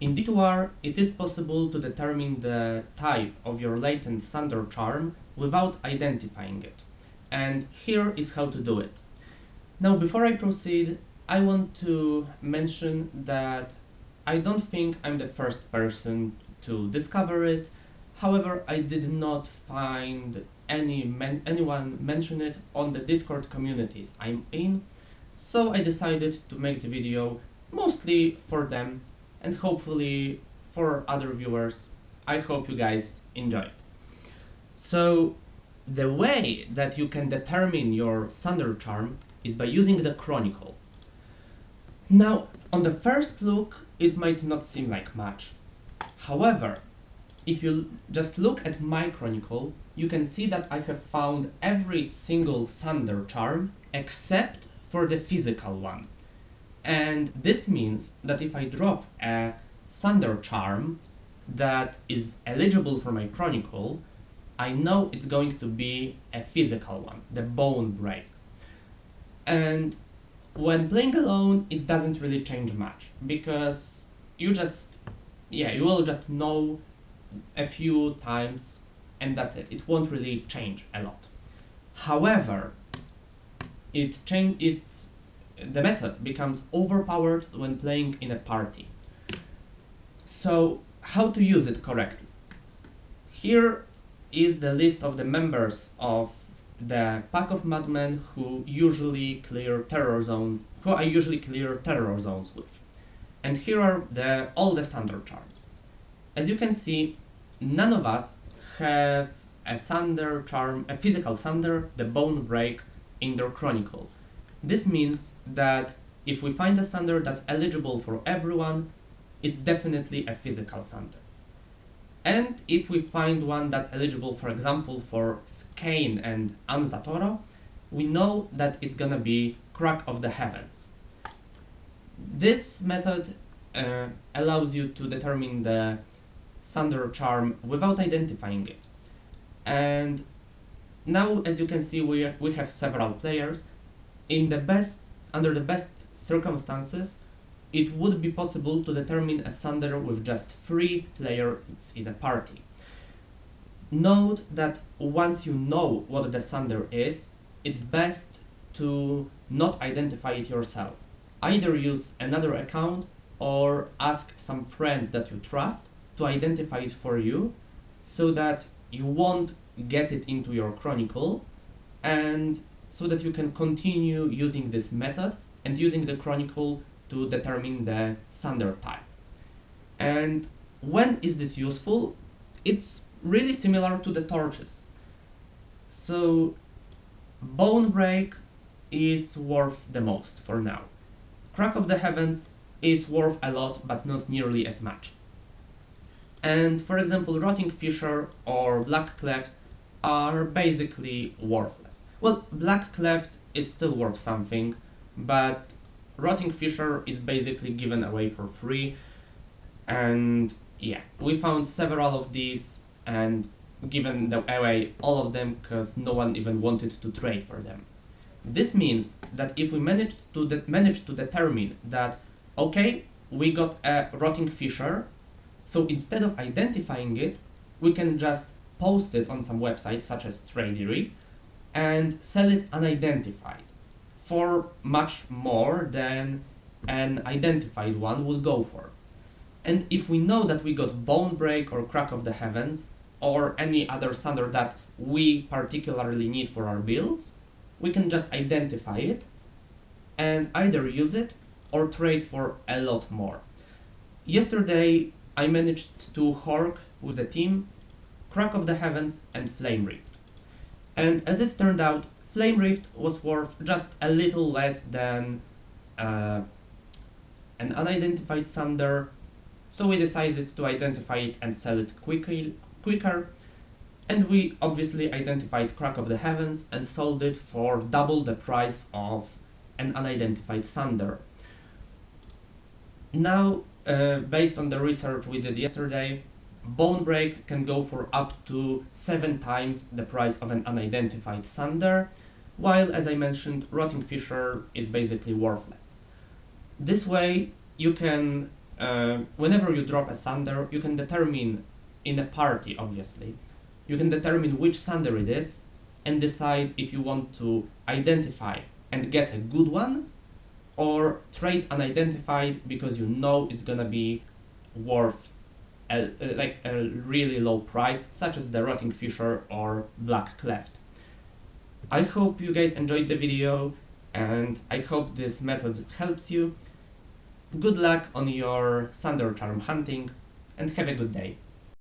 In D2R, it is possible to determine the type of your Latent Sunder Charm without identifying it. And here is how to do it. Now, before I proceed, I want to mention that I don't think I'm the first person to discover it. However, I did not find anyone mention it on the Discord communities I'm in, so I decided to make the video mostly for them and hopefully for other viewers. I hope you guys enjoy it. So the way that you can determine your Sunder Charm is by using the Chronicle. Now, on the first look, it might not seem like much. However, if you just look at my Chronicle, you can see that I have found every single Sunder Charm except for the physical one. And this means that if I drop a Sunder Charm that is eligible for my Chronicle, I know it's going to be a physical one, the Bone Break. And when playing alone, it doesn't really change much, because you will just know a few times and that's it. It won't really change a lot. However, the method becomes overpowered when playing in a party. So how to use it correctly? Here is the list of the members of the Pack of Madmen who I usually clear terror zones with. And here are all the Sunder Charms. As you can see, none of us have a Sunder Charm, a physical Sunder, the Bone Break, in their Chronicle. This means that if we find a Sunder that's eligible for everyone, it's definitely a physical Sunder. And if we find one that's eligible, for example, for Skane and Anzatoro, we know that it's gonna be Crack of the Heavens. This method allows you to determine the Sunder Charm without identifying it. And now, as you can see, we have several players. Under the best circumstances, it would be possible to determine a Sunder with just 3 players in a party. Note that once you know what the Sunder is, it's best to not identify it yourself. Either use another account or ask some friend that you trust to identify it for you, so that you won't get it into your Chronicle, and so that you can continue using this method and using the Chronicle to determine the Sunder type. And when is this useful? It's really similar to the torches. So Bone Break is worth the most for now. Crack of the Heavens is worth a lot, but not nearly as much. And for example, Rotting Fissure or Black Cleft are basically worthless. Well, Black Cleft is still worth something, but Rotting Fissure is basically given away for free. And yeah, we found several of these and given away all of them because no one even wanted to trade for them. This means that if we manage to determine that, okay, we got a Rotting Fissure, so instead of identifying it, we can just post it on some websites such as Tradery and sell it unidentified for much more than an identified one will go for. And if we know that we got Bone Break or Crack of the Heavens or any other Sunder that we particularly need for our builds, we can just identify it and either use it or trade for a lot more. Yesterday, I managed to hork with the team Crack of the Heavens and Flame Rift. And as it turned out, Flame Rift was worth just a little less than an unidentified Sunder, so we decided to identify it and sell it quicker. And we obviously identified Crack of the Heavens and sold it for double the price of an unidentified Sunder. Now, based on the research we did yesterday, Bone Break can go for up to 7 times the price of an unidentified Sunder, while, as I mentioned, Rotting Fissure is basically worthless. This way, you can whenever you drop a Sunder, you can determine, in a party obviously, you can determine which Sunder it is and decide if you want to identify and get a good one, or trade unidentified because you know it's gonna be worth a really low price, such as the Rotting Fissure or Black Cleft. I hope you guys enjoyed the video, and I hope this method helps you. Good luck on your Sunder Charm hunting, and have a good day.